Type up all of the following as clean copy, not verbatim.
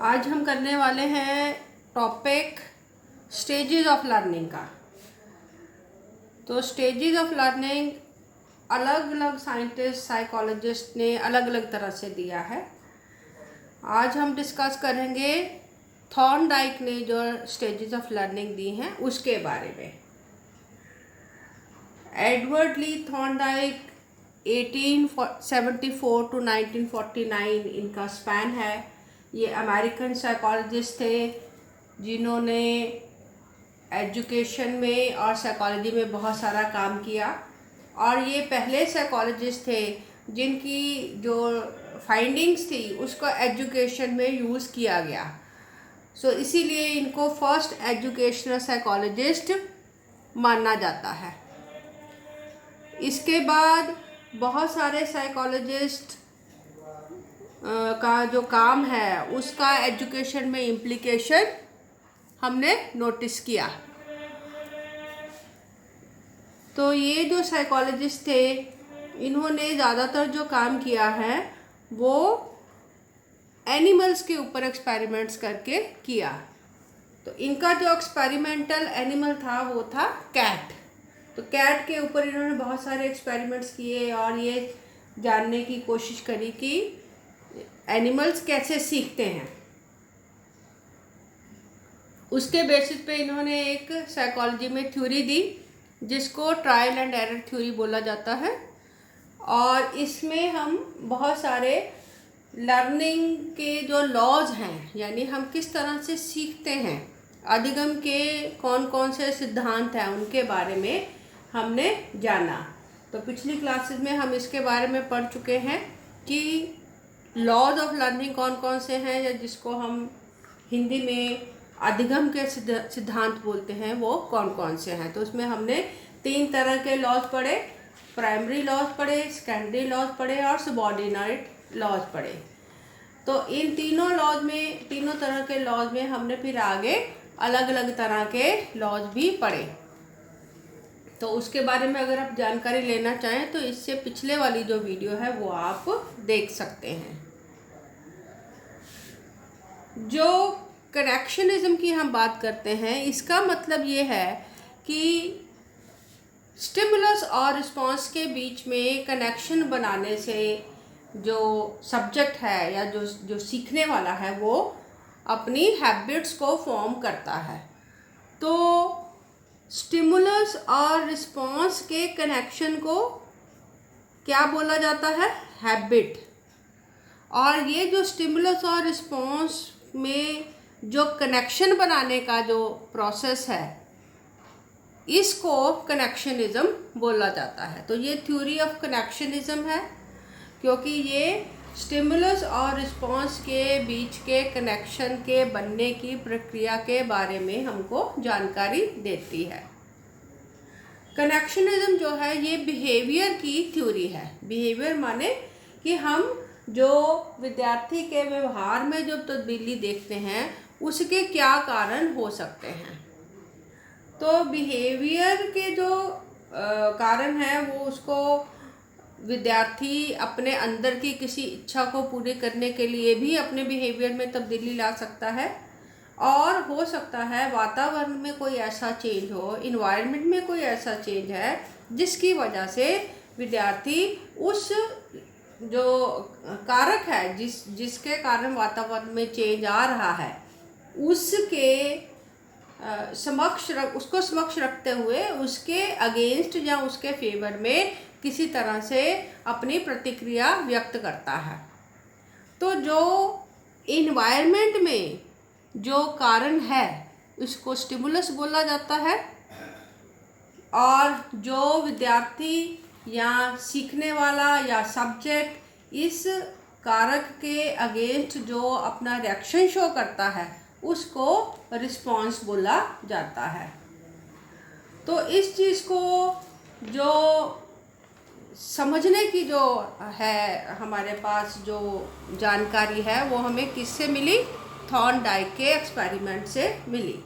आज हम करने वाले हैं टॉपिक स्टेजेस ऑफ लर्निंग का। तो स्टेजेस ऑफ लर्निंग अलग अलग साइंटिस्ट साइकोलॉजिस्ट ने अलग अलग तरह से दिया है। आज हम डिस्कस करेंगे थॉर्नडाइक ने जो स्टेजेस ऑफ लर्निंग दी हैं उसके बारे में। एडवर्ड ली थॉर्नडाइक 1874 टू 1949 इनका स्पैन है। ये अमेरिकन साइकोलॉजिस्ट थे जिन्होंने एजुकेशन में और साइकोलॉजी में बहुत सारा काम किया, और ये पहले साइकोलॉजिस्ट थे जिनकी जो फाइंडिंग्स थी उसको एजुकेशन में यूज़ किया गया। इसीलिए इनको फर्स्ट एजुकेशनल साइकोलॉजिस्ट माना जाता है। इसके बाद बहुत सारे साइकोलॉजिस्ट का जो काम है उसका एजुकेशन में इम्प्लीकेशन हमने नोटिस किया। तो ये जो साइकोलॉजिस्ट थे इन्होंने ज़्यादातर जो काम किया है वो एनिमल्स के ऊपर एक्सपेरिमेंट्स करके किया। तो इनका जो एक्सपेरिमेंटल एनिमल था वो था कैट। तो कैट के ऊपर इन्होंने बहुत सारे एक्सपेरिमेंट्स किए और ये जानने की कोशिश करी कि एनिमल्स कैसे सीखते हैं। उसके बेसिस पे इन्होंने एक साइकोलॉजी में थ्योरी दी जिसको ट्रायल एंड एरर थ्योरी बोला जाता है, और इसमें हम बहुत सारे लर्निंग के जो लॉज हैं, यानी हम किस तरह से सीखते हैं, अधिगम के कौन कौन से सिद्धांत हैं उनके बारे में हमने जाना। तो पिछली क्लासेस में हम इसके बारे में पढ़ चुके हैं कि लॉज ऑफ लर्निंग कौन कौन से हैं, या जिसको हम हिंदी में अधिगम के सिद्धांत बोलते हैं वो कौन कौन से हैं। तो उसमें हमने 3 तरह के लॉज पढ़े, प्राइमरी लॉज पढ़े, सेकेंडरी लॉज पढ़े और सबऑर्डिनेट लॉज पढ़े। तो इन तीनों लॉज में, तीनों तरह के लॉज में हमने फिर आगे अलग अलग तरह के लॉज भी पढ़े। तो उसके बारे में अगर आप जानकारी लेना चाहें तो इससे पिछले वाली जो वीडियो है वो आप देख सकते हैं। जो कनेक्शनिज्म की हम बात करते हैं, इसका मतलब ये है कि स्टिमुलस और रिस्पॉन्स के बीच में कनेक्शन बनाने से जो सब्जेक्ट है या जो सीखने वाला है वो अपनी हैबिट्स को फॉर्म करता है। तो स्टिमुलस और रिस्पॉन्स के कनेक्शन को क्या बोला जाता है? हैबिट। और ये जो स्टिमुलस और रिस्पॉन्स में जो कनेक्शन बनाने का जो प्रोसेस है इसको कनेक्शनिज्म बोला जाता है। तो ये थ्योरी ऑफ कनेक्शनिज्म है, क्योंकि ये स्टिमुलस और रिस्पॉन्स के बीच के कनेक्शन के बनने की प्रक्रिया के बारे में हमको जानकारी देती है। कनेक्शनिज्म जो है ये बिहेवियर की थ्योरी है। बिहेवियर माने कि हम जो विद्यार्थी के व्यवहार में जो तब्दीली देखते हैं उसके क्या कारण हो सकते हैं। तो बिहेवियर के जो कारण है वो उसको विद्यार्थी अपने अंदर की किसी इच्छा को पूरी करने के लिए भी अपने बिहेवियर में तब्दीली ला सकता है, और हो सकता है वातावरण में कोई ऐसा चेंज हो, इन्वायरमेंट में कोई ऐसा चेंज है जिसकी वजह से विद्यार्थी उस जो कारक है जिसके कारण वातावरण में चेंज आ रहा है उसके उसको समक्ष रखते हुए उसके अगेंस्ट या उसके फेवर में किसी तरह से अपनी प्रतिक्रिया व्यक्त करता है। तो जो इन्वायरमेंट में जो कारण है उसको स्टिमुलस बोला जाता है, और जो विद्यार्थी या सीखने वाला या सब्जेक्ट इस कारक के अगेंस्ट जो अपना रिएक्शन शो करता है उसको रिस्पॉन्स बोला जाता है। तो इस चीज़ को जो समझने की जो है हमारे पास जो जानकारी है वो हमें किससे मिली? थॉर्नडाइक के एक्सपेरिमेंट से मिली।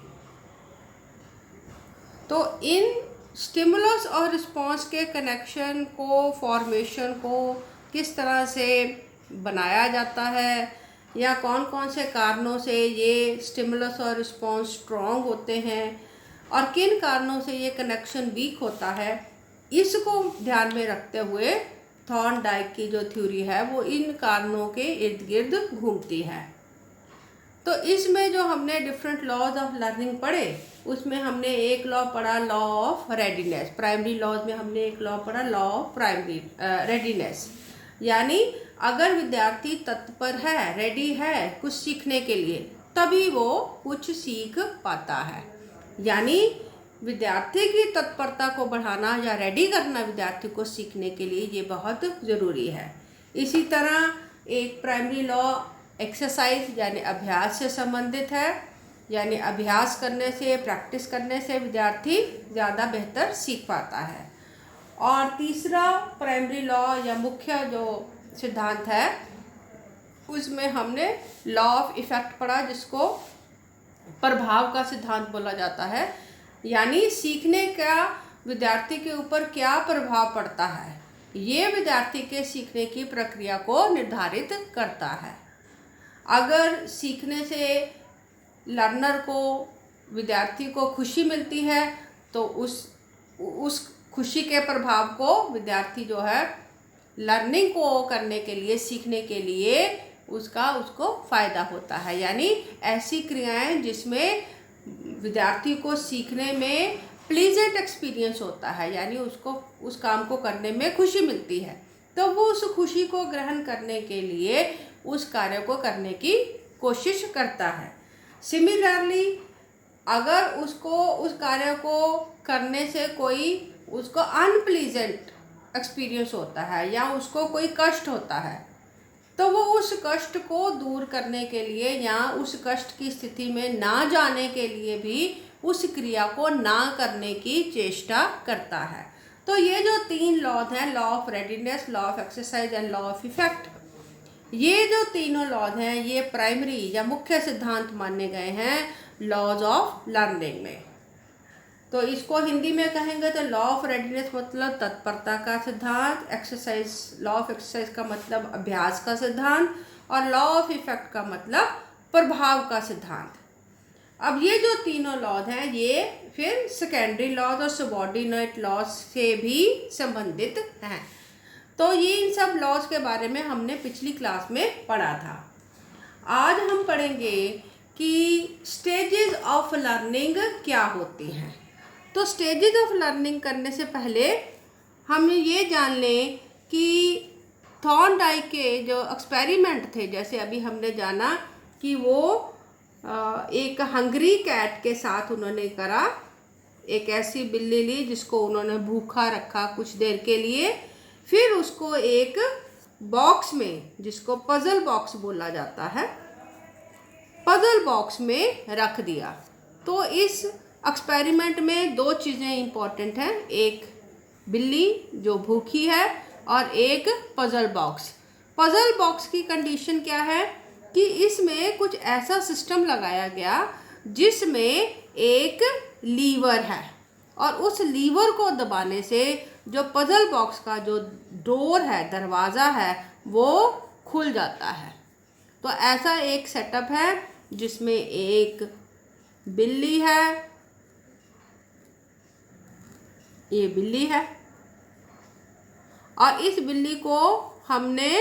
तो इन स्टिमुलस और रिस्पॉन्स के कनेक्शन को, फॉर्मेशन को किस तरह से बनाया जाता है, या कौन कौन से कारणों से ये स्टिमुलस और रिस्पॉन्स स्ट्रॉन्ग होते हैं और किन कारणों से ये कनेक्शन वीक होता है, इसको ध्यान में रखते हुए थॉर्नडाइक की जो थ्योरी है वो इन कारणों के इर्द गिर्द घूमती है। तो इसमें जो हमने डिफरेंट लॉज ऑफ लर्निंग पढ़े, उसमें हमने एक लॉ पढ़ा law of readiness. Primary laws में हमने एक लॉ पढ़ा लॉ ऑफ प्राइमरी रेडीनेस, यानी अगर विद्यार्थी तत्पर है, रेडी है कुछ सीखने के लिए, तभी वो कुछ सीख पाता है। यानी विद्यार्थी की तत्परता को बढ़ाना या रेडी करना विद्यार्थी को सीखने के लिए ये बहुत ज़रूरी है। इसी तरह एक प्राइमरी लॉ एक्सरसाइज यानी अभ्यास से संबंधित है, यानी अभ्यास करने से, प्रैक्टिस करने से विद्यार्थी ज़्यादा बेहतर सीख पाता है। और तीसरा प्राइमरी लॉ या मुख्य जो सिद्धांत है, उसमें हमने लॉ ऑफ इफेक्ट पढ़ा, जिसको प्रभाव का सिद्धांत बोला जाता है। यानी सीखने का विद्यार्थी के ऊपर क्या प्रभाव पड़ता है, ये विद्यार्थी के सीखने की प्रक्रिया को निर्धारित करता है। अगर सीखने से लर्नर को, विद्यार्थी को खुशी मिलती है, तो उस खुशी के प्रभाव को विद्यार्थी जो है लर्निंग को करने के लिए, सीखने के लिए उसको फ़ायदा होता है। यानी ऐसी क्रियाएं जिसमें विद्यार्थी को सीखने में प्लीजेंट एक्सपीरियंस होता है, यानी उसको उस काम को करने में खुशी मिलती है, तो वो उस खुशी को ग्रहण करने के लिए उस कार्य को करने की कोशिश करता है। सिमिलरली अगर उसको उस कार्य को करने से कोई उसको अनप्लीजेंट एक्सपीरियंस होता है या उसको कोई कष्ट होता है, तो वो उस कष्ट को दूर करने के लिए या उस कष्ट की स्थिति में ना जाने के लिए भी उस क्रिया को ना करने की चेष्टा करता है। तो ये जो 3 लॉज हैं, law of readiness, law of exercise and law of effect, ये जो तीनों लॉज हैं ये प्राइमरी या मुख्य सिद्धांत माने गए हैं लॉज ऑफ लर्निंग में। तो इसको हिंदी में कहेंगे तो लॉ ऑफ रेडीनेस मतलब तत्परता का सिद्धांत, एक्सरसाइज, लॉ ऑफ एक्सरसाइज का मतलब अभ्यास का सिद्धांत, और लॉ ऑफ इफेक्ट का मतलब प्रभाव का सिद्धांत। अब ये जो तीनों लॉज हैं ये फिर सेकेंडरी लॉज और सबऑर्डिनेट लॉज से भी संबंधित हैं। तो ये इन सब लॉज के बारे में हमने पिछली क्लास में पढ़ा था। आज हम पढ़ेंगे कि स्टेजेस ऑफ लर्निंग क्या होती हैं। तो स्टेजेस ऑफ लर्निंग करने से पहले हम ये जान लें कि थॉर्नडाइक के जो एक्सपेरिमेंट थे, जैसे अभी हमने जाना कि वो एक हंग्री कैट के साथ उन्होंने करा, एक ऐसी बिल्ली ली जिसको उन्होंने भूखा रखा कुछ देर के लिए, फिर उसको एक बॉक्स में, जिसको पजल बॉक्स बोला जाता है, पजल बॉक्स में रख दिया। तो इस एक्सपेरिमेंट में 2 चीज़ें इम्पॉर्टेंट हैं, एक बिल्ली जो भूखी है और एक पजल बॉक्स। पजल बॉक्स की कंडीशन क्या है कि इसमें कुछ ऐसा सिस्टम लगाया गया जिसमें एक लीवर है और उस लीवर को दबाने से जो पजल बॉक्स का जो डोर है, दरवाज़ा है, वो खुल जाता है। तो ऐसा एक सेटअप है जिसमें एक बिल्ली है, ये बिल्ली है, और इस बिल्ली को हमने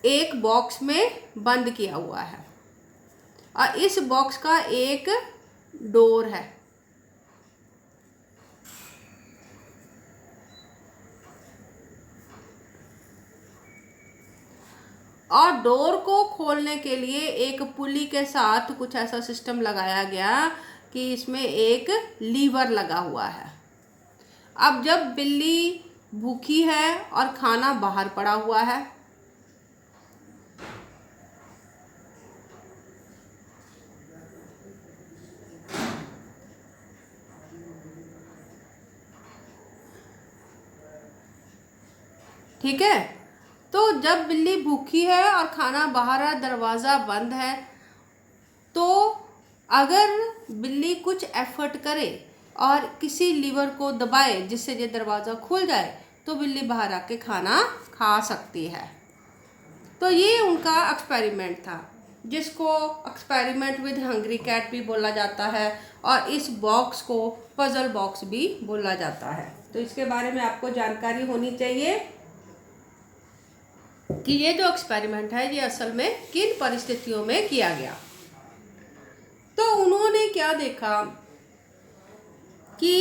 एक बॉक्स में बंद किया हुआ है और इस बॉक्स का एक डोर है। और डोर को खोलने के लिए एक पुली के साथ कुछ ऐसा सिस्टम लगाया गया कि इसमें एक लीवर लगा हुआ है। अब जब बिल्ली भूखी है और खाना बाहर पड़ा हुआ है, ठीक है, तो जब बिल्ली भूखी है और खाना बाहर है, दरवाज़ा बंद है, तो अगर बिल्ली कुछ एफर्ट करे और किसी लीवर को दबाए जिससे ये दरवाज़ा खुल जाए, तो बिल्ली बाहर आके खाना खा सकती है। तो ये उनका एक्सपेरिमेंट था, जिसको एक्सपेरिमेंट विद हंग्री कैट भी बोला जाता है, और इस बॉक्स को पजल बॉक्स भी बोला जाता है। तो इसके बारे में आपको जानकारी होनी चाहिए कि ये जो एक्सपेरिमेंट है ये असल में किन परिस्थितियों में किया गया। तो उन्होंने क्या देखा कि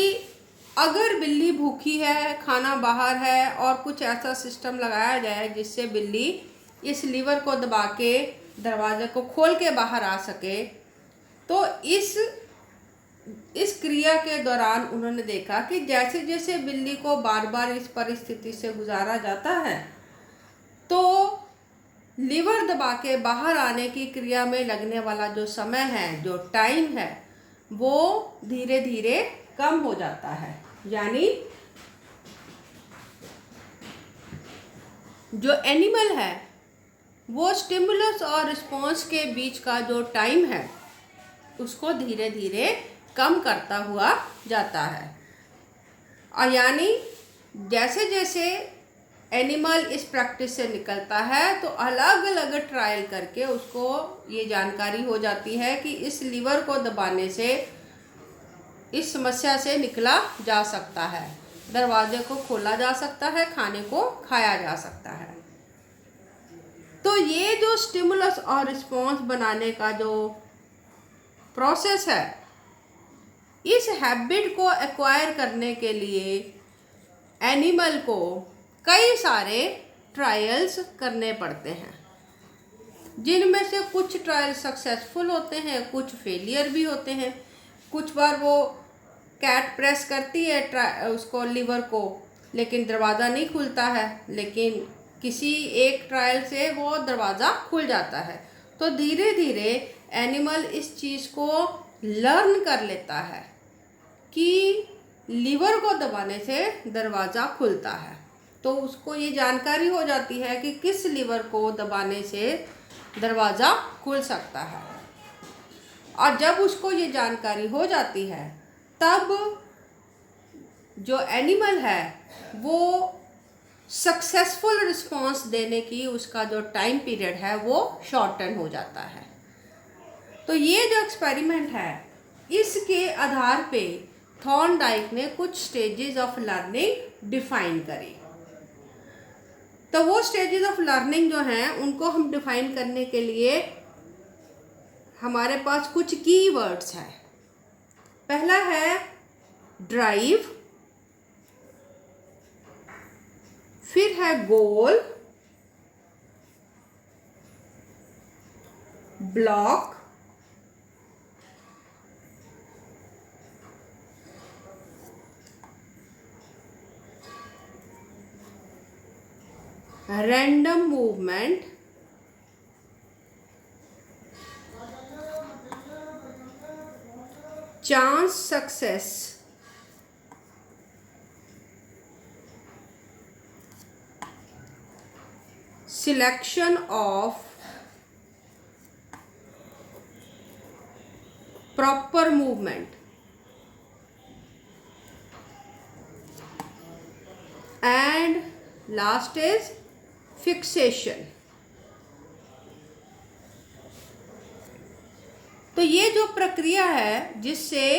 अगर बिल्ली भूखी है, खाना बाहर है, और कुछ ऐसा सिस्टम लगाया जाए जिससे बिल्ली इस लीवर को दबा के दरवाजे को खोल के बाहर आ सके, तो इस क्रिया के दौरान उन्होंने देखा कि जैसे जैसे बिल्ली को बार बार इस परिस्थिति से गुजारा जाता है, तो लीवर दबा के बाहर आने की क्रिया में लगने वाला जो समय है, जो टाइम है, वो धीरे धीरे कम हो जाता है। यानी जो एनिमल है वो स्टिमुलस और रिस्पॉन्स के बीच का जो टाइम है उसको धीरे धीरे कम करता हुआ जाता है। और यानी जैसे जैसे एनिमल इस प्रैक्टिस से निकलता है तो अलग अलग ट्रायल करके उसको ये जानकारी हो जाती है कि इस लीवर को दबाने से इस समस्या से निकला जा सकता है, दरवाजे को खोला जा सकता है, खाने को खाया जा सकता है। तो ये जो स्टिमुलस और रिस्पॉन्स बनाने का जो प्रोसेस है, इस हैबिट को एक्वायर करने के लिए एनिमल को कई सारे ट्रायल्स करने पड़ते हैं, जिनमें से कुछ ट्रायल सक्सेसफुल होते हैं, कुछ फेलियर भी होते हैं। कुछ बार वो कैट प्रेस करती है उसको लीवर को, लेकिन दरवाज़ा नहीं खुलता है, लेकिन किसी एक ट्रायल से वो दरवाज़ा खुल जाता है। तो धीरे धीरे एनिमल इस चीज़ को लर्न कर लेता है कि लीवर को दबाने से दरवाज़ा खुलता है। तो उसको ये जानकारी हो जाती है कि किस लीवर को दबाने से दरवाज़ा खुल सकता है। और जब उसको ये जानकारी हो जाती है, तब जो एनिमल है वो सक्सेसफुल रिस्पॉन्स देने की उसका जो टाइम पीरियड है वो शॉर्टन हो जाता है। तो ये जो एक्सपेरिमेंट है, इसके आधार पे थॉर्नडाइक ने कुछ स्टेजेस ऑफ लर्निंग डिफाइन करी। तो वो स्टेजेस ऑफ लर्निंग जो हैं उनको हम डिफाइन करने के लिए हमारे पास कुछ कीवर्ड्स हैं। पहला है ड्राइव, फिर है goal, block, random movement, chance success, selection of proper movement, and last is fixation. तो ये जो प्रक्रिया है जिससे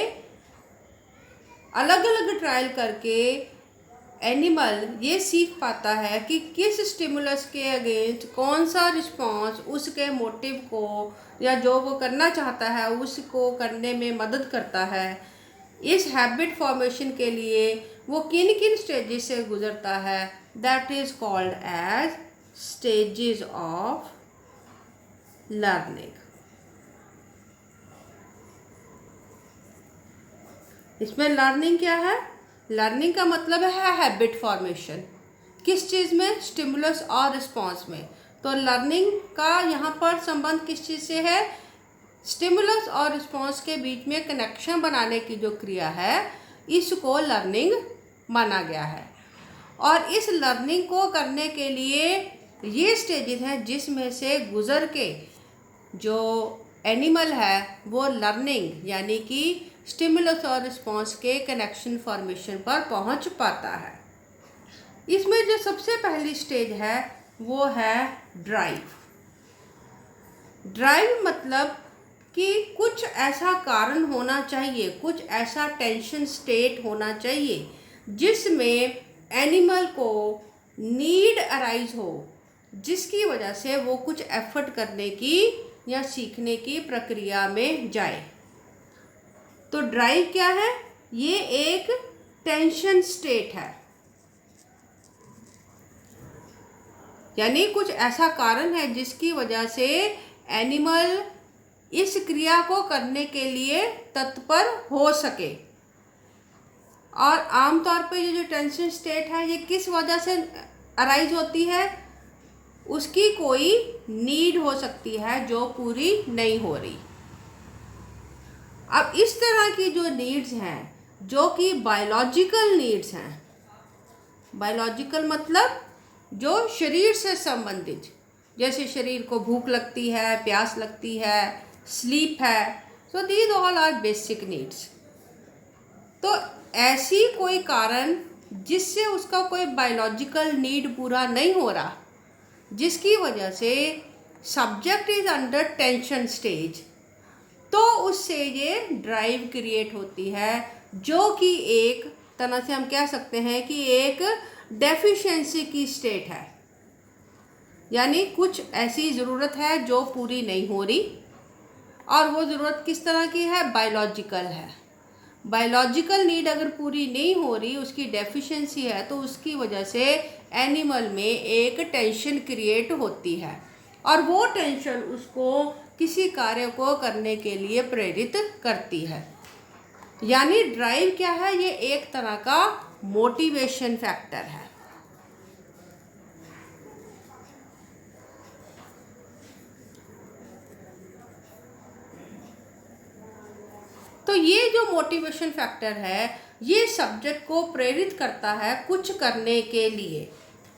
अलग अलग ट्रायल करके एनिमल ये सीख पाता है कि किस स्टिमुलस के अगेंस्ट कौन सा रिस्पॉन्स उसके मोटिव को या जो वो करना चाहता है उसको करने में मदद करता है। इस हैबिट फॉर्मेशन के लिए वो किन किन स्टेजेस से गुजरता है, that is called as stages of learning. इसमें लर्निंग क्या है? लर्निंग का मतलब है हैबिट फॉर्मेशन। किस चीज़ में? स्टिमुलस और रिस्पॉन्स में। तो लर्निंग का यहाँ पर संबंध किस चीज़ से है? स्टिमुलस और रिस्पॉन्स के बीच में कनेक्शन बनाने की जो क्रिया है इसको लर्निंग माना गया है। और इस लर्निंग को करने के लिए ये स्टेजेस हैं जिसमें से गुजर के जो एनिमल है वो लर्निंग यानी कि स्टिमुलस और रिस्पॉन्स के कनेक्शन फॉर्मेशन पर पहुंच पाता है। इसमें जो सबसे पहली स्टेज है वो है ड्राइव। ड्राइव मतलब कि कुछ ऐसा कारण होना चाहिए, कुछ ऐसा टेंशन स्टेट होना चाहिए जिसमें एनिमल को नीड अराइज हो, जिसकी वजह से वो कुछ एफर्ट करने की या सीखने की प्रक्रिया में जाए। तो ड्राइव क्या है? ये एक टेंशन स्टेट है, यानी कुछ ऐसा कारण है जिसकी वजह से एनिमल इस क्रिया को करने के लिए तत्पर हो सके। और आमतौर पर ये जो टेंशन स्टेट है ये किस वजह से अराइज होती है? उसकी कोई नीड हो सकती है जो पूरी नहीं हो रही। अब इस तरह की जो नीड्स हैं, जो कि बायोलॉजिकल नीड्स हैं, बायोलॉजिकल मतलब जो शरीर से संबंधित, जैसे शरीर को भूख लगती है, प्यास लगती है, स्लीप है, so these all are basic needs. तो ऐसी कोई कारण जिससे उसका कोई बायोलॉजिकल नीड पूरा नहीं हो रहा, जिसकी वजह से subject is under tension stage, तो उससे ये ड्राइव क्रिएट होती है, जो कि एक तरह से हम कह सकते हैं कि एक डेफिशिएंसी की स्टेट है। यानी कुछ ऐसी ज़रूरत है जो पूरी नहीं हो रही, और वो ज़रूरत किस तरह की है? बायोलॉजिकल है। बायोलॉजिकल नीड अगर पूरी नहीं हो रही, उसकी डेफिशिएंसी है, तो उसकी वजह से एनिमल में एक टेंशन क्रिएट होती है, और वो टेंशन उसको किसी कार्य को करने के लिए प्रेरित करती है। यानी ड्राइव क्या है? ये एक तरह का मोटिवेशन फैक्टर है। तो ये जो मोटिवेशन फैक्टर है ये सब्जेक्ट को प्रेरित करता है कुछ करने के लिए।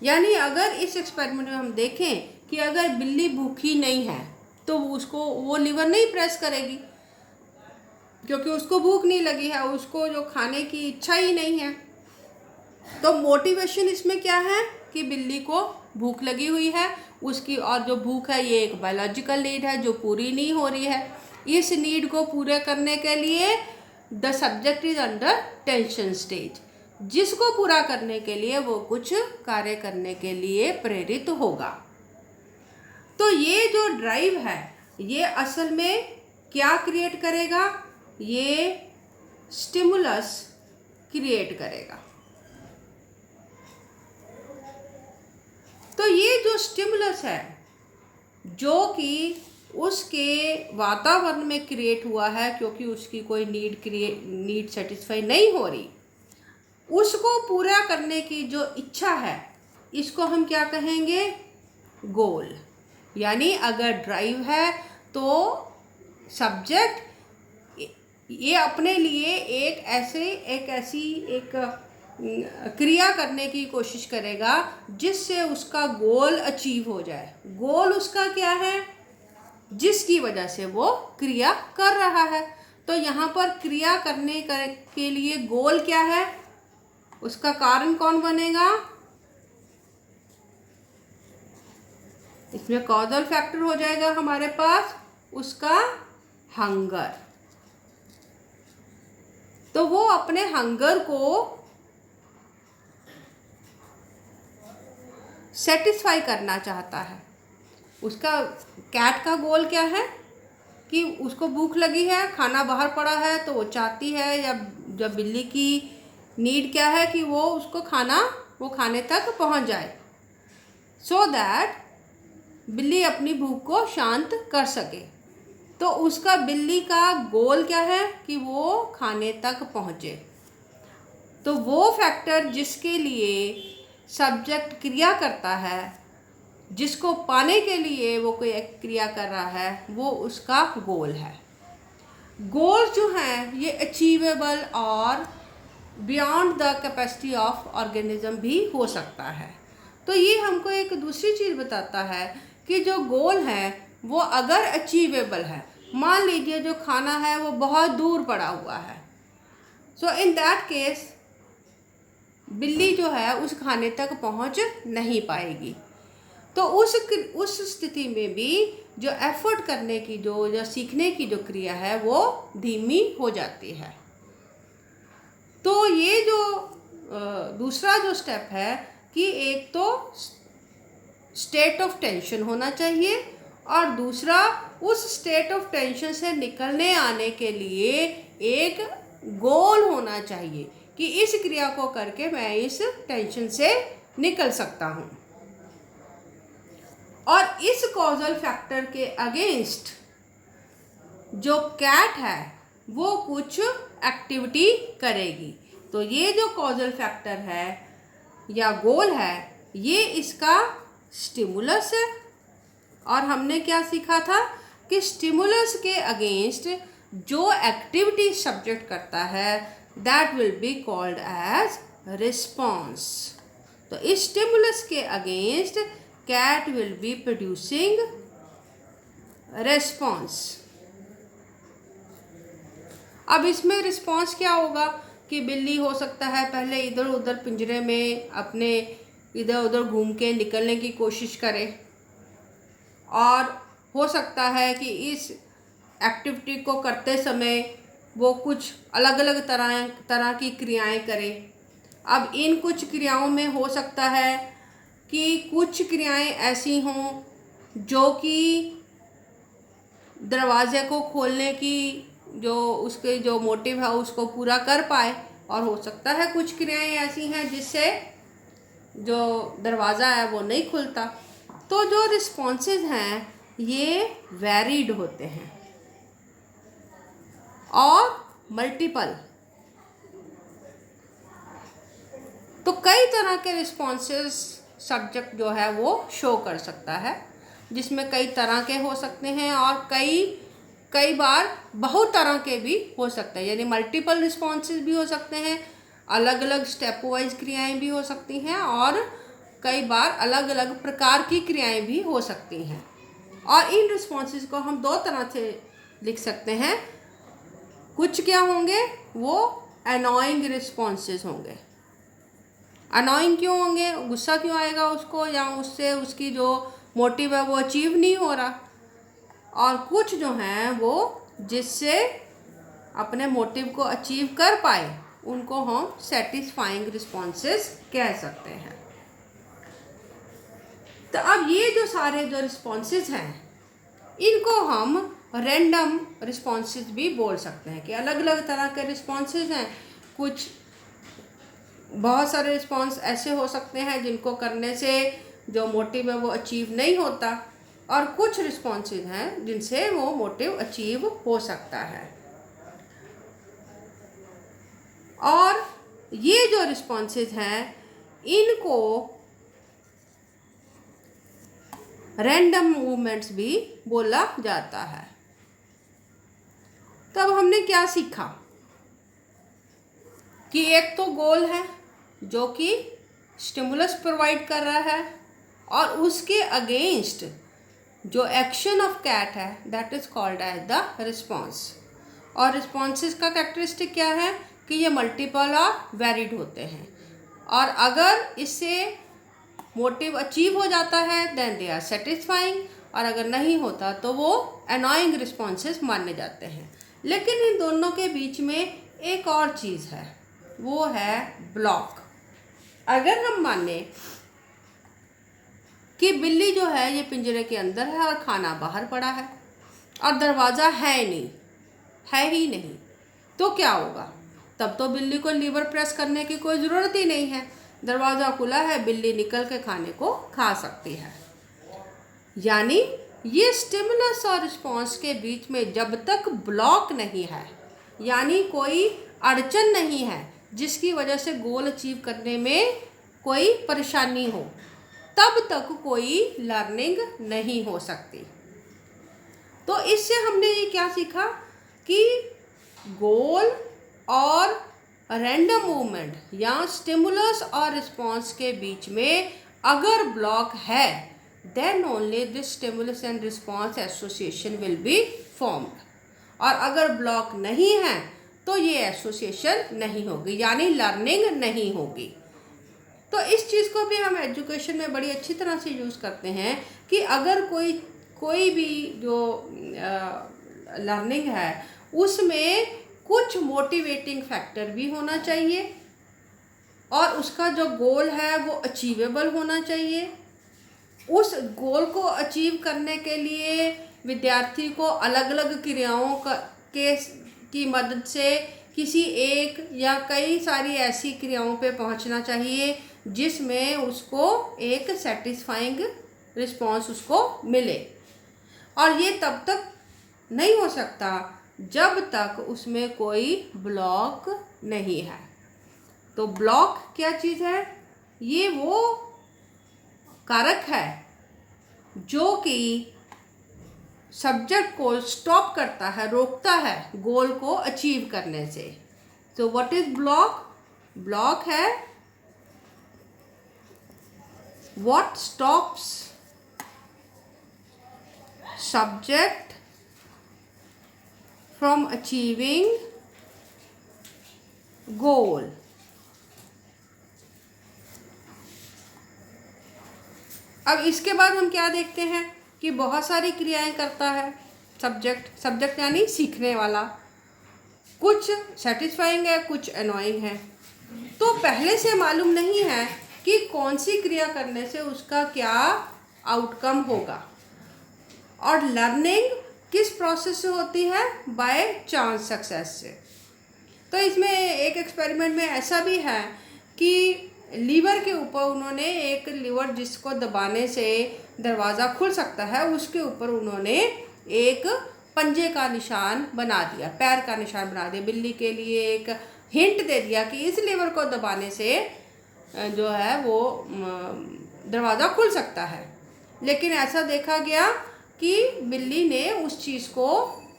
यानी अगर इस एक्सपेरिमेंट में हम देखें कि अगर बिल्ली भूखी नहीं है तो उसको वो लीवर नहीं प्रेस करेगी, क्योंकि उसको भूख नहीं लगी है, उसको जो खाने की इच्छा ही नहीं है। तो मोटिवेशन इसमें क्या है कि बिल्ली को भूख लगी हुई है उसकी, और जो भूख है ये एक बायोलॉजिकल नीड है जो पूरी नहीं हो रही है। इस नीड को पूरे करने के लिए the subject is under tension stage, जिसको पूरा करने के लिए वो कुछ कार्य करने के लिए प्रेरित होगा। तो ये जो ड्राइव है ये असल में क्या क्रिएट करेगा? ये स्टिमुलस क्रिएट करेगा। तो ये जो स्टिमुलस है जो कि उसके वातावरण में क्रिएट हुआ है, क्योंकि उसकी कोई नीड सेटिस्फाई नहीं हो रही, उसको पूरा करने की जो इच्छा है इसको हम क्या कहेंगे? गोल। यानी अगर ड्राइव है तो सब्जेक्ट ये अपने लिए एक ऐसी क्रिया करने की कोशिश करेगा जिससे उसका गोल अचीव हो जाए। गोल उसका क्या है? जिसकी वजह से वो क्रिया कर रहा है। तो यहाँ पर क्रिया करने के लिए गोल क्या है? उसका कारण कौन बनेगा? इसमें कॉजल फैक्टर हो जाएगा हमारे पास उसका हंगर। तो वो अपने हंगर को सेटिस्फाई करना चाहता है। उसका कैट का गोल क्या है कि उसको भूख लगी है, खाना बाहर पड़ा है, तो वो चाहती है, या जब बिल्ली की नीड क्या है कि वो उसको वो खाने तक पहुंच जाए, सो दैट बिल्ली अपनी भूख को शांत कर सके। तो उसका बिल्ली का गोल क्या है कि वो खाने तक पहुँचे। तो वो फैक्टर जिसके लिए सब्जेक्ट क्रिया करता है, जिसको पाने के लिए वो कोई एक क्रिया कर रहा है, वो उसका गोल है। गोल जो हैं ये अचीवेबल और beyond the capacity of organism भी हो सकता है। तो ये हमको एक दूसरी चीज़ बताता है कि जो गोल है वो अगर अचीवेबल है, मान लीजिए जो खाना है वो बहुत दूर पड़ा हुआ है, सो इन दैट केस बिल्ली जो है उस खाने तक पहुंच नहीं पाएगी। तो उस स्थिति में भी जो एफर्ट करने की जो सीखने की जो क्रिया है वो धीमी हो जाती है। तो ये जो दूसरा जो स्टेप है कि एक तो स्टेट ऑफ टेंशन होना चाहिए और दूसरा उस स्टेट ऑफ टेंशन से निकलने आने के लिए एक गोल होना चाहिए कि इस क्रिया को करके मैं इस टेंशन से निकल सकता हूँ। और इस कॉजल फैक्टर के अगेंस्ट जो कैट है वो कुछ एक्टिविटी करेगी। तो ये जो कॉजल फैक्टर है या गोल है ये इसका स्टिमुलस है। और हमने क्या सीखा था कि स्टिमुलस के अगेंस्ट जो एक्टिविटी सब्जेक्ट करता है that will be called as response. तो इस स्टिमुलस के against cat will be producing response. अब इसमें रिस्पॉन्स क्या होगा कि बिल्ली हो सकता है पहले इधर उधर पिंजरे में अपने इधर उधर घूम के निकलने की कोशिश करे और हो सकता है कि इस एक्टिविटी को करते समय वो कुछ अलग अलग तरह की क्रियाएं करे। अब इन कुछ क्रियाओं में हो सकता है कि कुछ क्रियाएं ऐसी हों जो कि दरवाजे को खोलने की जो उसके जो मोटिव है उसको पूरा कर पाए, और हो सकता है कुछ क्रियाएं ऐसी हैं जिससे जो दरवाज़ा है वो नहीं खुलता। तो जो रिस्पॉन्सेज हैं ये वैरिड होते हैं और मल्टीपल। तो कई तरह के रिस्पॉन्सेज सब्जेक्ट जो है वो शो कर सकता है, जिसमें कई तरह के हो सकते हैं और कई बार बहुत तरह के भी हो सकते हैं, यानी मल्टीपल रिस्पॉन्सेज भी हो सकते हैं, अलग अलग स्टेप वाइज क्रियाएं भी हो सकती हैं और कई बार अलग अलग प्रकार की क्रियाएं भी हो सकती हैं। और इन रिस्पॉन्सेज को हम दो तरह से लिख सकते हैं। कुछ क्या होंगे वो अनोइंग रिस्पॉन्सेज होंगे। अनोइंग क्यों होंगे, गुस्सा क्यों आएगा उसको या उससे उसकी जो मोटिव है वो अचीव नहीं हो रहा। और कुछ जो हैं वो जिससे अपने मोटिव को अचीव कर पाए उनको हम सेटिस्फाइंग रिस्पॉन्सेज कह सकते हैं। तो अब ये जो सारे जो रिस्पॉन्सेज हैं इनको हम रैंडम रिस्पॉन्सेज भी बोल सकते हैं कि अलग अलग तरह के रिस्पॉन्सेज हैं। कुछ बहुत सारे रिस्पॉन्स ऐसे हो सकते हैं जिनको करने से जो मोटिव है वो अचीव नहीं होता, और कुछ रिस्पॉन्सेज हैं जिनसे वो मोटिव अचीव हो सकता है। और ये जो रिस्पॉन्सेज हैं इनको रैंडम मूवमेंट्स भी बोला जाता है। तब हमने क्या सीखा कि एक तो गोल है जो कि स्टिमुलस प्रोवाइड कर रहा है और उसके अगेंस्ट जो एक्शन ऑफ कैट है that is called as the response. और रिस्पॉन्सेस का कैरेक्टरिस्टिक क्या है कि ये मल्टीपल और वैरिड होते हैं, और अगर इससे मोटिव अचीव हो जाता है देन दे आर सेटिस्फाइंग, और अगर नहीं होता तो वो अनोइंग रिस्पॉन्सेस माने जाते हैं। लेकिन इन दोनों के बीच में एक और चीज़ है, वो है ब्लॉक। अगर हम माने कि बिल्ली जो है ये पिंजरे के अंदर है और खाना बाहर पड़ा है और दरवाज़ा है ही नहीं, तो क्या होगा? तब तो बिल्ली को लीवर प्रेस करने की कोई ज़रूरत ही नहीं है, दरवाज़ा खुला है, बिल्ली निकल के खाने को खा सकती है। यानी ये स्टिमुलस और रिस्पॉन्स के बीच में जब तक ब्लॉक नहीं है, यानी कोई अड़चन नहीं है जिसकी वजह से गोल अचीव करने में कोई परेशानी हो, तब तक कोई लर्निंग नहीं हो सकती। तो इससे हमने ये क्या सीखा कि गोल और रैंडम मूवमेंट या स्टिमुलस और रिस्पॉन्स के बीच में अगर ब्लॉक है then only this stimulus and response association will be formed, और अगर ब्लॉक नहीं है तो ये एसोसिएशन नहीं होगी, यानी लर्निंग नहीं होगी। तो इस चीज़ को भी हम एजुकेशन में बड़ी अच्छी तरह से यूज़ करते हैं कि अगर कोई भी जो लर्निंग है उसमें कुछ मोटिवेटिंग फैक्टर भी होना चाहिए और उसका जो गोल है वो अचीवेबल होना चाहिए। उस गोल को अचीव करने के लिए विद्यार्थी को अलग अलग क्रियाओं की मदद से किसी एक या कई सारी ऐसी क्रियाओं पे पहुंचना चाहिए जिसमें उसको एक सेटिस्फाइंग रिस्पॉन्स उसको मिले। और ये तब तक नहीं हो सकता जब तक उसमें कोई ब्लॉक नहीं है। तो ब्लॉक क्या चीज़ है? ये वो कारक है जो कि सब्जेक्ट को स्टॉप करता है, रोकता है गोल को अचीव करने से। तो व्हाट इज ब्लॉक? ब्लॉक है what stops subject from achieving goal. अब इसके बाद हम क्या देखते हैं कि बहुत सारी क्रियाएं करता है सब्जेक्ट यानी सीखने वाला। कुछ सेटिस्फाइंग है, कुछ एनॉइंग है। तो पहले से मालूम नहीं है कि कौन सी क्रिया करने से उसका क्या आउटकम होगा। और लर्निंग किस प्रोसेस से होती है? बाय चांस सक्सेस से। तो इसमें एक एक्सपेरिमेंट में ऐसा भी है कि लीवर के ऊपर उन्होंने एक लीवर जिसको दबाने से दरवाज़ा खुल सकता है उसके ऊपर उन्होंने एक पंजे का निशान बना दिया, पैर का निशान बना दिया। बिल्ली के लिए एक हिंट दे दिया कि इस लीवर को दबाने से जो है वो दरवाज़ा खुल सकता है। लेकिन ऐसा देखा गया कि बिल्ली ने उस चीज़ को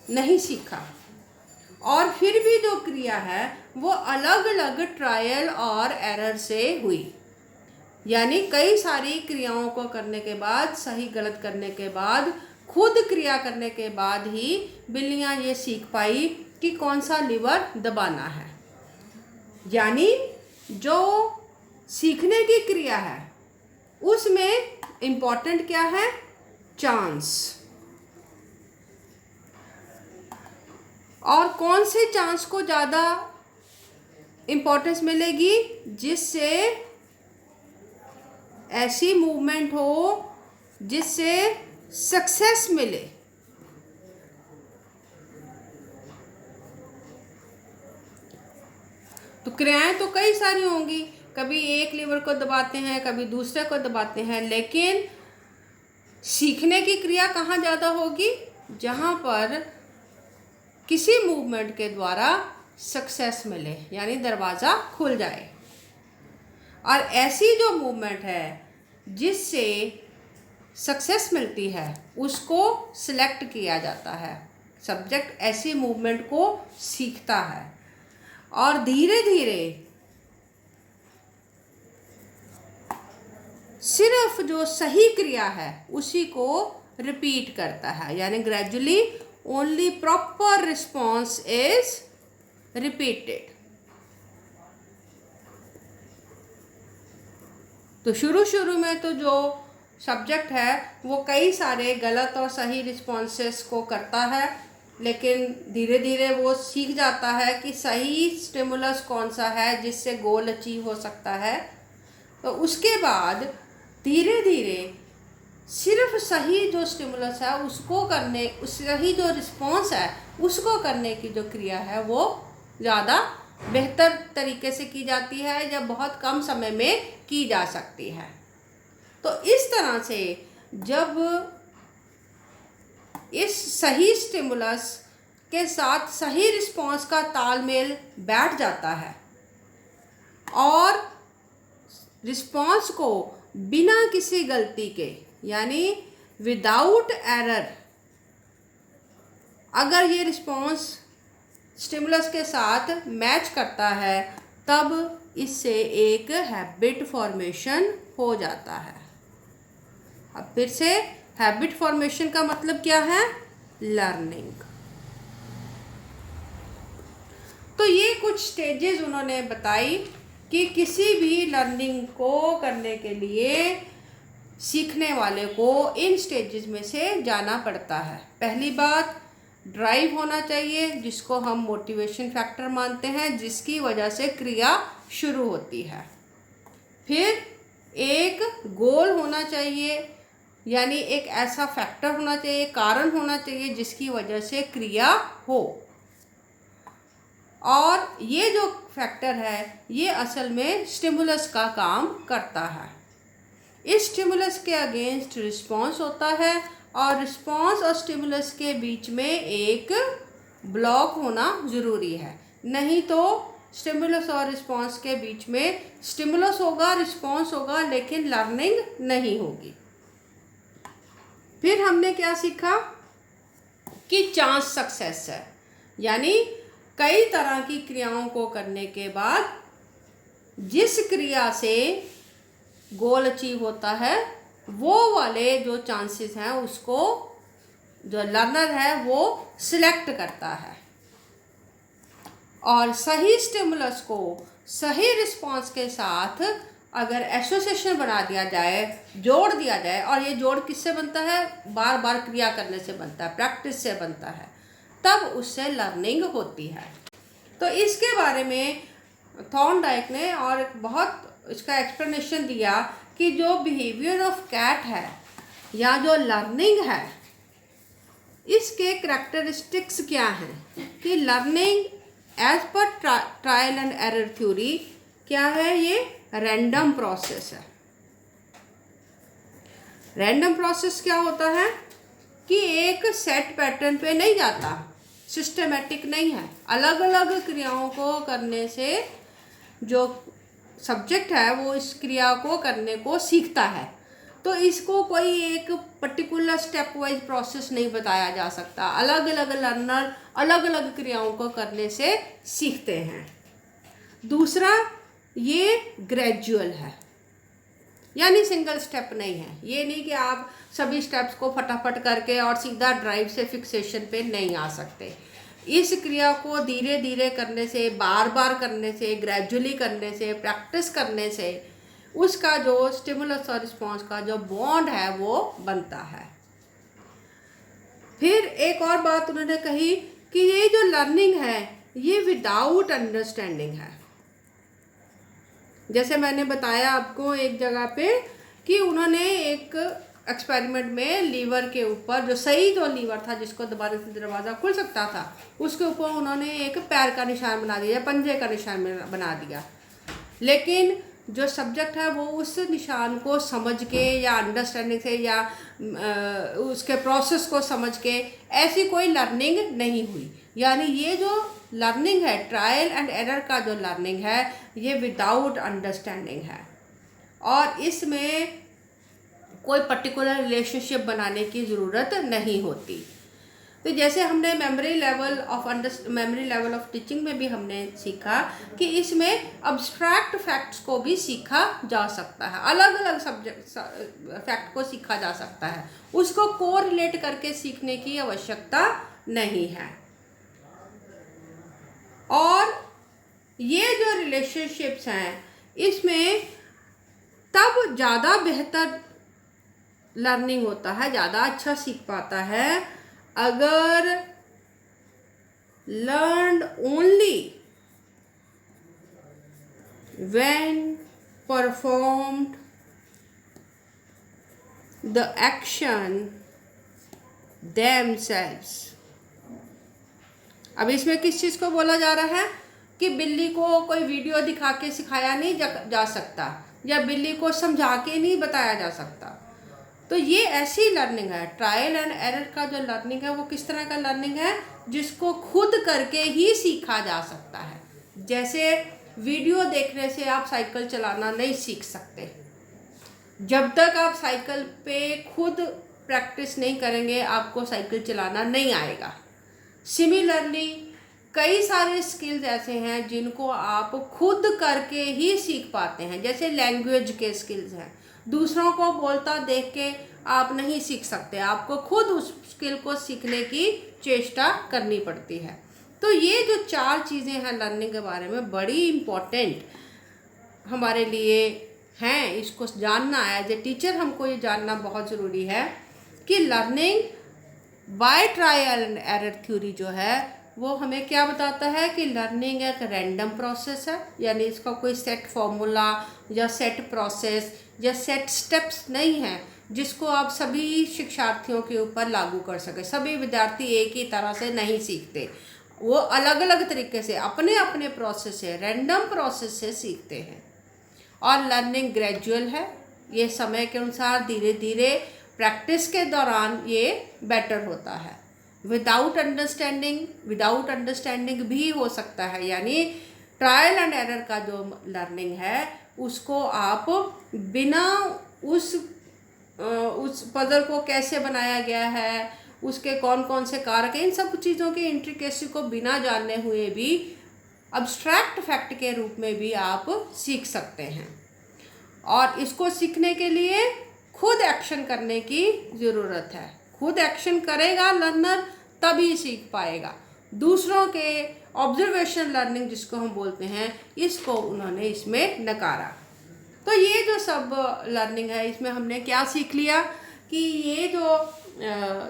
नहीं सीखा और फिर भी जो क्रिया है वो अलग अलग ट्रायल और एरर से हुई। यानी कई सारी क्रियाओं को करने के बाद, सही गलत करने के बाद, खुद क्रिया करने के बाद ही बिल्लियाँ ये सीख पाई कि कौन सा लीवर दबाना है। यानी जो सीखने की क्रिया है उसमें इम्पोर्टेंट क्या है? चांस। और कौन से चांस को ज़्यादा इम्पोर्टेंस मिलेगी? जिससे ऐसी मूवमेंट हो जिससे सक्सेस मिले। तो क्रियाएं तो कई सारी होंगी, कभी एक लीवर को दबाते हैं, कभी दूसरे को दबाते हैं, लेकिन सीखने की क्रिया कहाँ ज़्यादा होगी? जहाँ पर किसी मूवमेंट के द्वारा सक्सेस मिले, यानी दरवाज़ा खुल जाए। और ऐसी जो मूवमेंट है जिससे सक्सेस मिलती है उसको सिलेक्ट किया जाता है। सब्जेक्ट ऐसी मूवमेंट को सीखता है और धीरे धीरे सिर्फ जो सही क्रिया है उसी को रिपीट करता है। यानी gradually only proper response is repeated. तो शुरू में तो जो सब्जेक्ट है वो कई सारे गलत और सही रिस्पॉन्सेस को करता है, लेकिन धीरे धीरे वो सीख जाता है कि सही स्टिमुलस कौन सा है जिससे गोल अचीव हो सकता है। तो उसके बाद धीरे धीरे सिर्फ सही जो स्टिमुलस है उसको करने, सही जो रिस्पॉन्स है उसको करने की जो क्रिया है वो ज़्यादा बेहतर तरीके से की जाती है या बहुत कम समय में की जा सकती है। तो इस तरह से जब इस सही स्टिमुलस के साथ सही रिस्पॉन्स का तालमेल बैठ जाता है और रिस्पॉन्स को बिना किसी गलती के, यानी विदाउट एरर, अगर ये रिस्पॉन्स स्टिमुलस के साथ मैच करता है तब इससे एक हैबिट फॉर्मेशन हो जाता है। अब फिर से हैबिट फॉर्मेशन का मतलब क्या है? लर्निंग। तो ये कुछ स्टेजेस उन्होंने बताई कि किसी भी लर्निंग को करने के लिए सीखने वाले को इन स्टेजेस में से जाना पड़ता है। पहली बात, ड्राइव होना चाहिए, जिसको हम मोटिवेशन फैक्टर मानते हैं, जिसकी वजह से क्रिया शुरू होती है। फिर एक गोल होना चाहिए, यानी एक ऐसा फैक्टर होना चाहिए, कारण होना चाहिए जिसकी वजह से क्रिया हो। और ये जो फैक्टर है ये असल में स्टिमुलस का काम करता है। इस स्टिमुलस के अगेंस्ट रिस्पॉन्स होता है और रिस्पॉन्स और स्टिमुलस के बीच में एक ब्लॉक होना ज़रूरी है, नहीं तो स्टिमुलस और रिस्पॉन्स के बीच में स्टिमुलस होगा, रिस्पॉन्स होगा, लेकिन लर्निंग नहीं होगी। फिर हमने क्या सीखा कि चांस सक्सेस है, यानी कई तरह की क्रियाओं को करने के बाद जिस क्रिया से गोल अचीव होता है वो वाले जो चांसेस हैं उसको जो लर्नर है वो सिलेक्ट करता है और सही स्टिमुलस को सही रिस्पांस के साथ अगर एसोसिएशन बना दिया जाए, जोड़ दिया जाए, और ये जोड़ किससे बनता है? बार बार क्रिया करने से बनता है, प्रैक्टिस से बनता है, तब उससे लर्निंग होती है। तो इसके बारे में थॉर्नडाइक ने और बहुत इसका एक्सप्लेनेशन दिया कि जो बिहेवियर ऑफ कैट है या जो लर्निंग है इसके करैक्टरिस्टिक्स क्या हैं कि learning as per trial and error theory क्या है? ये रैंडम प्रोसेस है। रैंडम प्रोसेस क्या होता है कि एक सेट पैटर्न पे नहीं जाता, सिस्टमेटिक नहीं है। अलग अलग क्रियाओं को करने से जो सब्जेक्ट है वो इस क्रिया को करने को सीखता है, तो इसको कोई एक पर्टिकुलर स्टेप वाइज प्रोसेस नहीं बताया जा सकता। अलग अलग लर्नर अलग अलग क्रियाओं को करने से सीखते हैं। दूसरा, ये ग्रेजुअल है, यानी सिंगल स्टेप नहीं है। ये नहीं कि आप सभी स्टेप्स को फटाफट करके और सीधा ड्राइव से फिक्सेशन पे नहीं आ सकते। इस क्रिया को धीरे धीरे करने से, बार बार करने से, ग्रेजुअली करने से, प्रैक्टिस करने से उसका जो स्टिमुलस और रिस्पॉन्स का जो बॉन्ड है वो बनता है। फिर एक और बात उन्होंने कही कि ये जो लर्निंग है ये विदाउट अंडरस्टैंडिंग है। जैसे मैंने बताया आपको एक जगह पे कि उन्होंने एक एक्सपेरिमेंट में लीवर के ऊपर, जो सही जो लीवर था जिसको दबाने से दरवाज़ा खुल सकता था, उसके ऊपर उन्होंने एक पैर का निशान बना दिया, पंजे का निशान बना दिया। लेकिन जो सब्जेक्ट है वो उस निशान को समझ के या अंडरस्टैंडिंग से या उसके प्रोसेस को समझ के ऐसी कोई लर्निंग नहीं हुई। यानी ये जो लर्निंग है, ट्रायल एंड एरर का जो लर्निंग है, ये विदाउट अंडरस्टैंडिंग है और इसमें कोई पर्टिकुलर रिलेशनशिप बनाने की ज़रूरत नहीं होती। तो जैसे हमने मेमोरी लेवल ऑफ टीचिंग में भी हमने सीखा कि इसमें अब्स्ट्रैक्ट फैक्ट्स को भी सीखा जा सकता है, अलग अलग सब्जेक्ट फैक्ट को सीखा जा सकता है, उसको कोरिलेट करके सीखने की आवश्यकता नहीं है। और ये जो रिलेशनशिप्स हैं इसमें तब ज़्यादा बेहतर लर्निंग होता है, ज़्यादा अच्छा सीख पाता है अगर learned only when performed the action themselves। अब इसमें किस चीज़ को बोला जा रहा है कि बिल्ली को कोई वीडियो दिखा के सिखाया नहीं जा सकता या बिल्ली को समझा के नहीं बताया जा सकता। तो ये ऐसी लर्निंग है, ट्रायल एंड एरर का जो लर्निंग है वो किस तरह का लर्निंग है जिसको खुद करके ही सीखा जा सकता है। जैसे वीडियो देखने से आप साइकिल चलाना नहीं सीख सकते, जब तक आप साइकिल पे खुद प्रैक्टिस नहीं करेंगे आपको साइकिल चलाना नहीं आएगा। सिमिलरली कई सारे स्किल्स ऐसे हैं जिनको आप खुद करके ही सीख पाते हैं। जैसे लैंग्वेज के स्किल्स हैं, दूसरों को बोलता देख के आप नहीं सीख सकते, आपको खुद उस स्किल को सीखने की चेष्टा करनी पड़ती है। तो ये जो 4 चीज़ें हैं लर्निंग के बारे में बड़ी इम्पोर्टेंट, हमारे लिए हैं, इसको जानना एज ए टीचर हमको ये जानना बहुत ज़रूरी है कि learning by trial and error theory जो है वो हमें क्या बताता है कि लर्निंग एक रैंडम प्रोसेस है, यानी इसका कोई सेट फॉर्मूला या सेट प्रोसेस या सेट स्टेप्स नहीं है जिसको आप सभी शिक्षार्थियों के ऊपर लागू कर सके। सभी विद्यार्थी एक ही तरह से नहीं सीखते, वो अलग अलग तरीके से अपने अपने प्रोसेस से, रैंडम प्रोसेस से सीखते हैं। और लर्निंग ग्रेजुअल है, ये समय के अनुसार धीरे धीरे प्रैक्टिस के दौरान ये बेटर होता है। विदाउट अंडरस्टैंडिंग भी हो सकता है, यानी ट्रायल एंड एरर का जो लर्निंग है उसको आप बिना उस पजल को कैसे बनाया गया है, उसके कौन कौन से कारक हैं, इन सब चीज़ों की इंट्रिकेसी को बिना जाने हुए भी अब्स्ट्रैक्ट फैक्ट के रूप में भी आप सीख सकते हैं। और इसको सीखने के लिए खुद एक्शन करने की ज़रूरत है। खुद एक्शन करेगा लर्नर तभी सीख पाएगा। दूसरों के ऑब्जर्वेशन लर्निंग जिसको हम बोलते हैं, इसको उन्होंने इसमें नकारा। तो ये जो सब लर्निंग है इसमें हमने क्या सीख लिया कि ये जो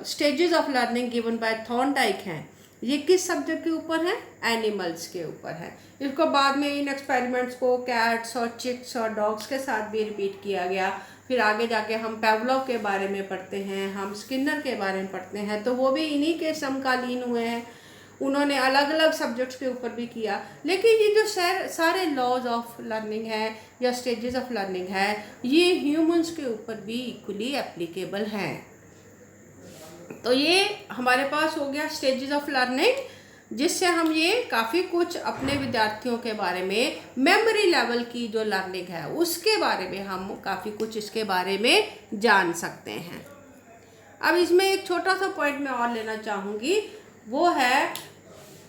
stages of learning given by Thorndike हैं, ये किस सब्जेक्ट के ऊपर है? एनिमल्स के ऊपर है। इसको बाद में इन एक्सपेरिमेंट्स को कैट्स और चिक्स और डॉग्स के साथ भी रिपीट किया गया। फिर आगे जाके हम पेवलोव के बारे में पढ़ते हैं, हम स्किनर के बारे में पढ़ते हैं, तो वो भी इन्हीं के समकालीन हुए हैं। उन्होंने अलग अलग सब्जेक्ट्स के ऊपर भी किया। लेकिन ये जो सारे लॉज ऑफ लर्निंग है या स्टेजेस ऑफ लर्निंग है, ये ह्यूमंस के ऊपर भी इक्वली एप्लीकेबल हैं। तो ये हमारे पास हो गया स्टेजेस ऑफ लर्निंग, जिससे हम ये काफ़ी कुछ अपने विद्यार्थियों के बारे में, मेमोरी लेवल की जो लर्निंग है उसके बारे में हम काफ़ी कुछ इसके बारे में जान सकते हैं। अब इसमें एक छोटा सा पॉइंट मैं और लेना चाहूँगी, वो है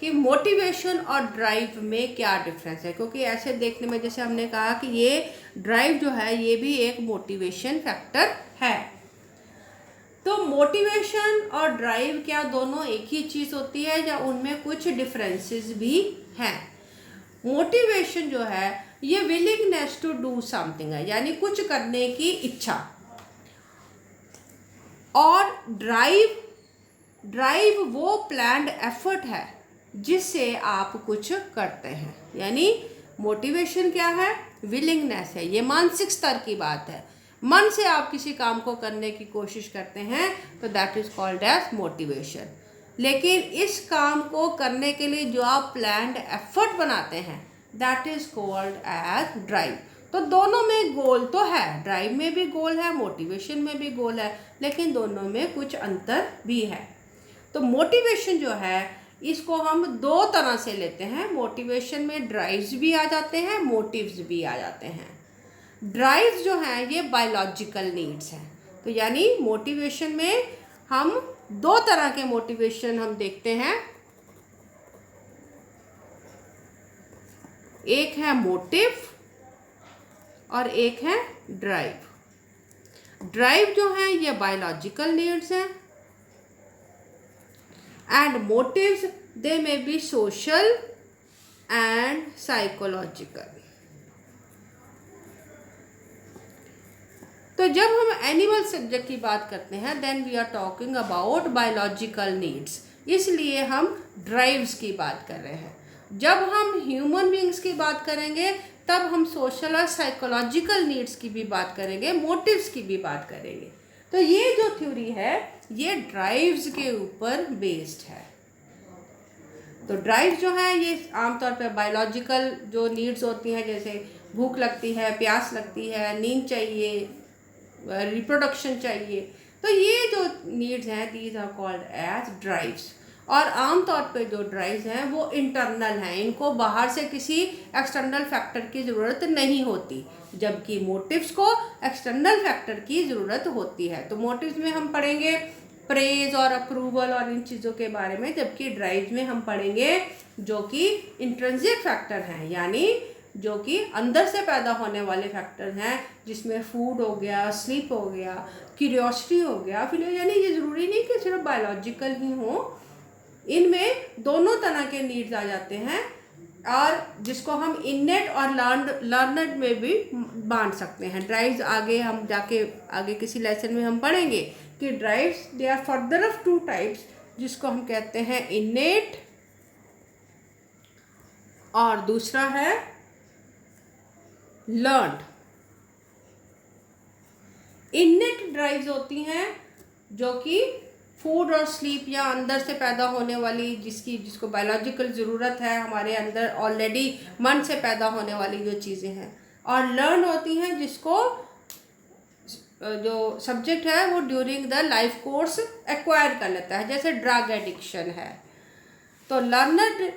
कि मोटिवेशन और ड्राइव में क्या डिफरेंस है। क्योंकि ऐसे देखने में जैसे हमने कहा कि ये ड्राइव जो है ये भी एक मोटिवेशन फैक्टर है। तो मोटिवेशन और ड्राइव क्या दोनों एक ही चीज़ होती है या उनमें कुछ डिफरेंसेस भी हैं? मोटिवेशन जो है ये विलिंगनेस टू डू समथिंग है, यानी कुछ करने की इच्छा। और ड्राइव वो प्लान्ड एफर्ट है जिससे आप कुछ करते हैं। यानी मोटिवेशन क्या है? विलिंगनेस है, ये मानसिक स्तर की बात है। मन से आप किसी काम को करने की कोशिश करते हैं तो that is called as motivation. लेकिन इस काम को करने के लिए जो आप प्लान्ड एफर्ट बनाते हैं that is called as drive. तो दोनों में गोल तो है, ड्राइव में भी गोल है, मोटिवेशन में भी गोल है, लेकिन दोनों में कुछ अंतर भी है। तो मोटिवेशन जो है इसको हम दो तरह से लेते हैं। मोटिवेशन में ड्राइव्स भी आ जाते हैं, मोटिव्स भी आ जाते हैं। ड्राइव्स जो हैं ये बायोलॉजिकल नीड्स हैं। तो यानी मोटिवेशन में हम दो तरह के मोटिवेशन हम देखते हैं, एक है मोटिव और एक है ड्राइव। ड्राइव जो है ये बायोलॉजिकल नीड्स हैं and motives they may be social and psychological। तो जब हम एनिमल सब्जेक्ट की बात करते हैं then we are talking about biological needs, इसलिए हम ड्राइव्स की बात कर रहे हैं। जब हम ह्यूमन बींग्स की बात करेंगे तब हम सोशल और साइकोलॉजिकल नीड्स की भी बात करेंगे, मोटिव्स की भी बात करेंगे। तो ये जो थ्योरी है ये ड्राइव्स के ऊपर बेस्ड है। तो ड्राइव जो है ये आमतौर पर बायोलॉजिकल जो नीड्स होती हैं, जैसे भूख लगती है, प्यास लगती है, नींद चाहिए, रिप्रोडक्शन चाहिए, तो ये जो नीड्स हैं these are called as drives. और आमतौर पे जो ड्राइव्स हैं वो इंटरनल हैं, इनको बाहर से किसी एक्सटर्नल फैक्टर की ज़रूरत नहीं होती, जबकि मोटिव्स को एक्सटर्नल फैक्टर की ज़रूरत होती है। तो मोटिव्स में हम पढ़ेंगे प्रेज और अप्रूवल और इन चीज़ों के बारे में, जबकि ड्राइव्स में हम पढ़ेंगे जो कि इंट्रिंसिक फैक्टर हैं, यानी जो कि अंदर से पैदा होने वाले फैक्टर हैं, जिसमें फूड हो गया, स्लीप हो गया, क्यूरियोसिटी हो गया। फिर यानी ये ज़रूरी नहीं कि सिर्फ बायोलॉजिकल ही हो, इनमें दोनों तरह के नीड्स आ जाते हैं, और जिसको हम इनेट और लर्नड में भी बांट सकते हैं। ड्राइव्स आगे हम जाके आगे किसी लेसन में हम पढ़ेंगे कि drives they are further of two types, जिसको हम कहते हैं इनेट और दूसरा है लर्नड। इनेट ड्राइव्स होती हैं जो कि फूड और स्लीप या अंदर से पैदा होने वाली जिसको बायोलॉजिकल ज़रूरत है हमारे अंदर ऑलरेडी मन से पैदा होने वाली जो चीज़ें हैं, और लर्न होती हैं जिसको जो सब्जेक्ट है वो during the life course acquire कर लेता है, जैसे ड्रग एडिक्शन है। तो लर्नड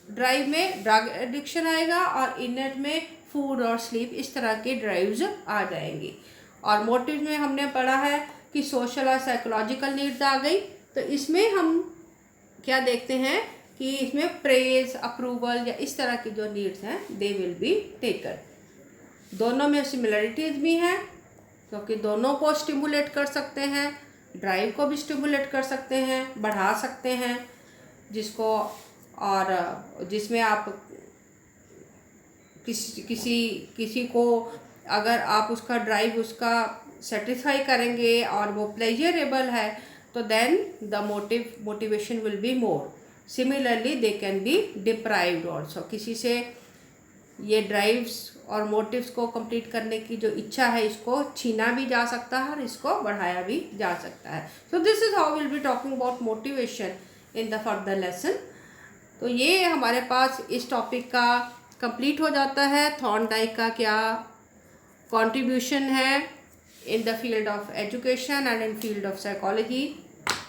ड्राइव में ड्रग एडिक्शन आएगा और इनेट में फूड और स्लीप, इस तरह के ड्राइव्स आ जाएंगी। और मोटिव में हमने पढ़ा है कि सोशल और साइकोलॉजिकल नीड्स आ गई। तो इसमें हम क्या देखते हैं कि इसमें प्रेज, अप्रूवल या इस तरह की जो नीड्स हैं दे विल बी टेकन। दोनों में सिमिलरिटीज़ भी हैं क्योंकि दोनों को स्टिमुलेट कर सकते हैं, ड्राइव को भी स्टिमुलेट कर सकते हैं, बढ़ा सकते हैं जिसको, और जिसमें आप किसी को अगर आप उसका ड्राइव उसका सेटिस्फाई करेंगे और वो प्लेजरेबल है तो then the motivation will be more. Similarly they can be deprived also. किसी से ये ड्राइव्स और मोटिव्स को कंप्लीट करने की जो इच्छा है इसको छीना भी जा सकता है और इसको बढ़ाया भी जा सकता है। So this is how will be talking about motivation in the further lesson. तो ये हमारे पास इस टॉपिक का कंप्लीट हो जाता है। थॉर्नडाइक का क्या कंट्रीब्यूशन है in the field of education and in field of psychology.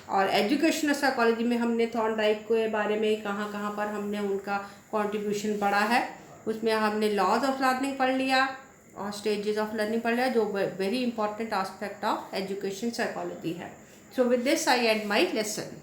और एजुकेशनल साइकोलॉजी में हमने थॉर्नडाइक के बारे में कहाँ पर हमने उनका कंट्रीब्यूशन पढ़ा है, उसमें हमने लॉज ऑफ लर्निंग पढ़ लिया और स्टेजेस ऑफ लर्निंग पढ़ लिया, जो very important aspect of education psychology है। So with this I end my lesson.